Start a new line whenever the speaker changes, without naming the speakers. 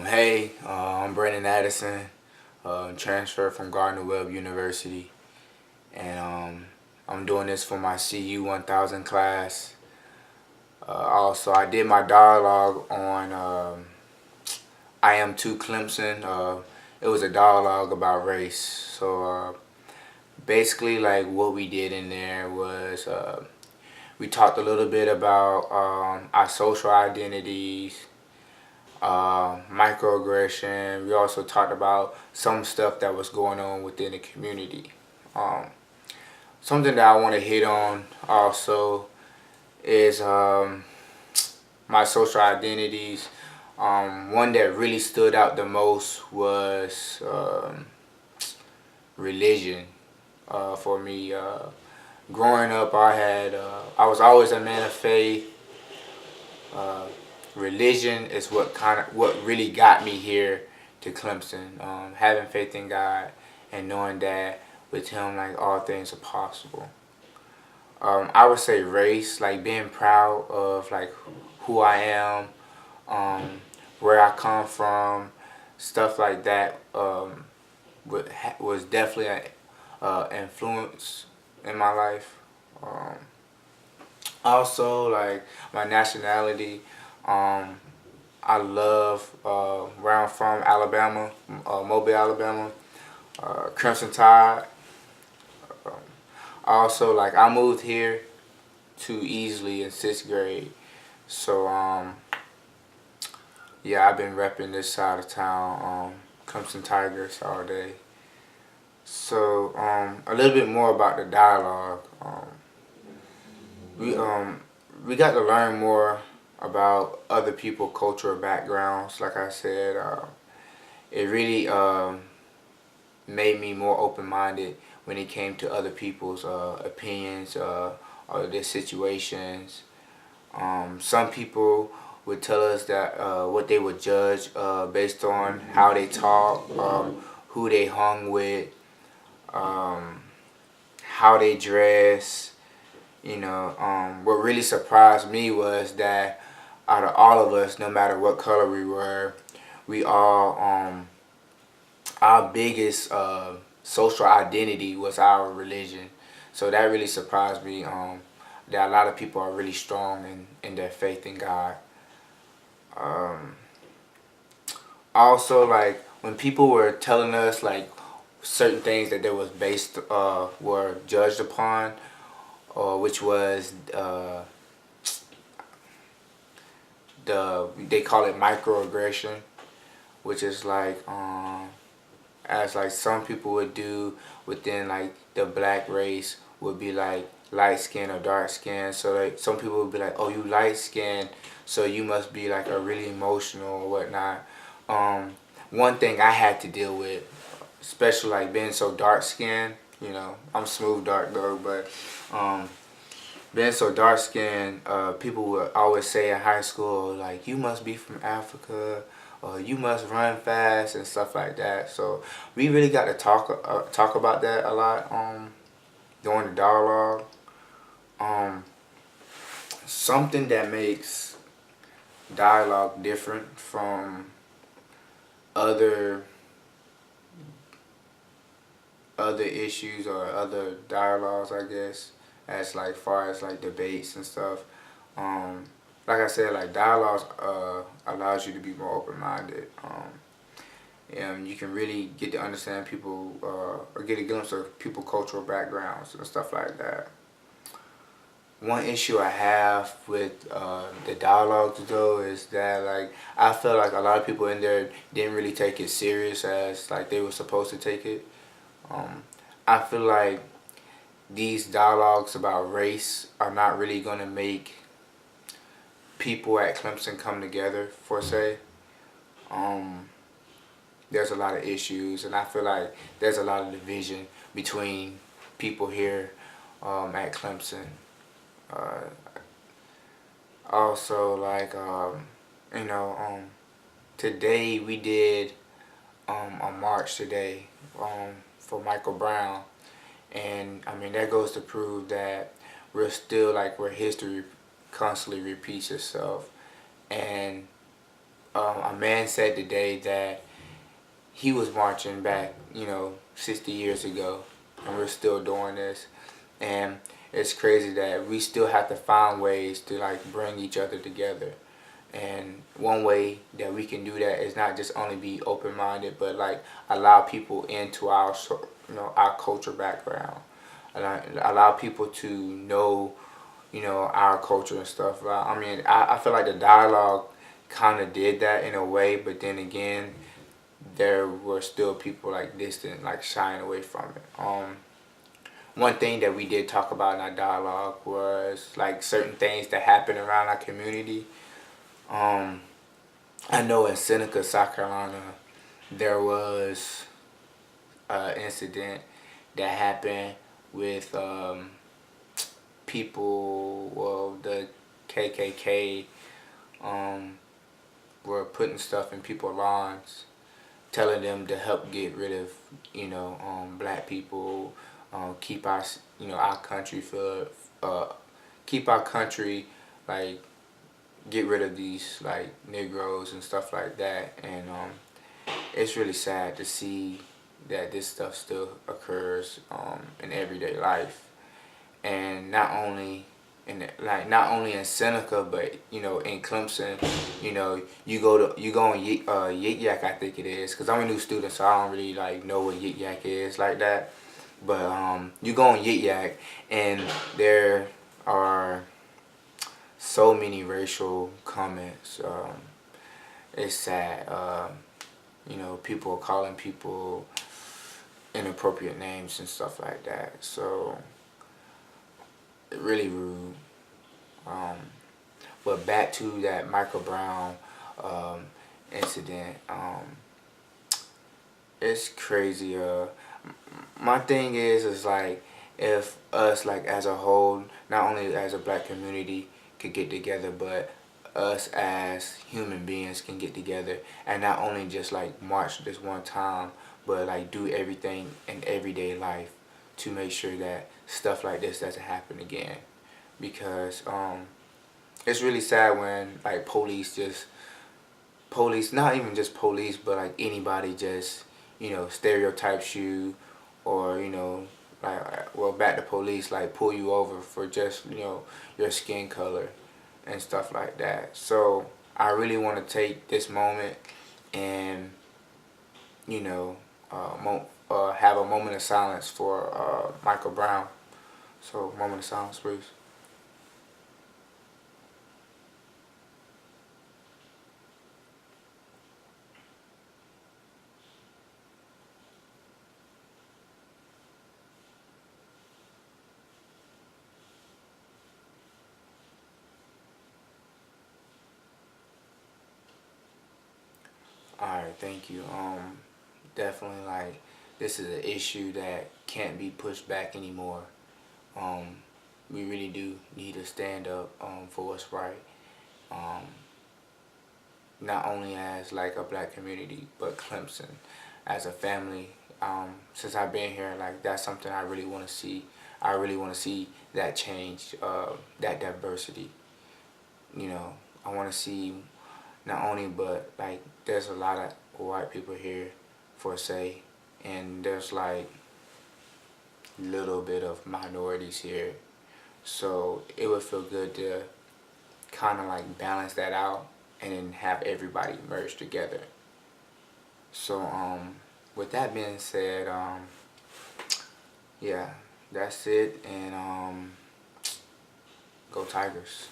I'm Brandaun Addison, transferred from Gardner-Webb University, and I'm doing this for my CU1000 class. Also, I did my dialogue on I Am Too Clemson. It was a dialogue about race. So basically, like what we did in there was we talked a little bit about our social identities, microaggression. We also talked about some stuff that was going on within the community. Um, Something that I want to hit on also is my social identities. One that really stood out the most was religion for me. Growing up, I was always a man of faith. Uh, Religion is what really got me here to Clemson. Having faith in God and knowing that with Him, like all things are possible. I would say race, like being proud of like who I am, um, where I come from, stuff like that. Was definitely an influence in my life. Um, Also, like my nationality, um, I love where I'm from, Alabama, Mobile, Alabama, Crimson Tide. Um, Also, like I moved here too easily in sixth grade, so yeah, I've been repping this side of town, Crimson Tigers all day. So a little bit more about the dialogue. We um we got to learn more about other people' cultural backgrounds. Like I said, it really made me more open minded when it came to other people's opinions or their situations. Some people would tell us that what they would judge based on how they talk, who they hung with, um, how they dress. What really surprised me was that out of all of us, no matter what color we were, we all our biggest social identity was our religion. So that really surprised me. That a lot of people are really strong in their faith in God. Um, Also, like when people were telling us like certain things that they was based were judged upon, or which was they call it microaggression, which is like as like some people would do within like the black race would be like light skin or dark skin. So like some people would be like, oh, you light skin, so you must be like a really emotional or whatnot. Um, One thing I had to deal with, especially like being so dark skinned, I'm smooth dark though, but being so dark skinned, people would always say in high school, like, you must be from Africa, or you must run fast and stuff like that. So we really got to talk about that a lot during the dialogue. Um, Something that makes dialogue different from other other issues or other dialogues, I guess, as like far as like debates and stuff. Like I said, like dialogues allows you to be more open minded. And you can really get to understand people or get a glimpse of people' cultural backgrounds and stuff like that. One issue I have with the dialogues though is that like I feel like a lot of people in there didn't really take it serious as like they were supposed to take it. Um, I feel like these dialogues about race are not really gonna make people at Clemson come together for say. Um, there's a lot of issues, and I feel like there's a lot of division between people here at Clemson. Uh, Also, like you know, today we did a march today for Michael Brown, and I mean that goes to prove that we're still like where history constantly repeats itself, and a man said today that he was marching back, 60 years ago, and we're still doing this. And it's crazy that we still have to find ways to like bring each other together. And one way that we can do that is not just only be open-minded, but like allow people into our, our culture background. Allow people to know, our culture and stuff. I mean, I feel like the dialogue kind of did that in a way, but then again, there were still people like distant, like shying away from it. One thing that we did talk about in our dialogue was like certain things that happen around our community. I know in Seneca, South Carolina, there was an incident that happened with people, well, the KKK were putting stuff in people's lawns, telling them to help get rid of, black people, keep our, our country for, keep our country, like, get rid of these like Negroes and stuff like that. And it's really sad to see that this stuff still occurs in everyday life, and not only in Seneca, but in Clemson. You go on Yik Yak, I think it is, because I'm a new student, so I don't really like know what Yik Yak is like that. But you go on Yik Yak, and there are so many racial comments. It's sad. People are calling people inappropriate names and stuff like that. So, really rude. But back to that Michael Brown incident. It's crazy. My thing is like, if us, like, as a whole, not only as a black community, could get together, but us as human beings can get together and not only just like march this one time, but like do everything in everyday life to make sure that stuff like this doesn't happen again. Because it's really sad when like police, not even just police, but like anybody just stereotypes you, or like, well, back to police, like pull you over for just your skin color and stuff like that. So I really want to take this moment and have a moment of silence for Michael Brown. So moment of silence, please. Alright, thank you. Definitely, like, this is an issue that can't be pushed back anymore. Um, we really do need to stand up for what's right. Um, Not only as like a black community, but Clemson as a family. Since I've been here, like, that's something I really want to see. I really want to see that change, that diversity. I want to see not only, but like, there's a lot of white people here for say, and there's like little bit of minorities here. So it would feel good to kind of like balance that out and then have everybody merge together. So with that being said, yeah, that's it, and go Tigers.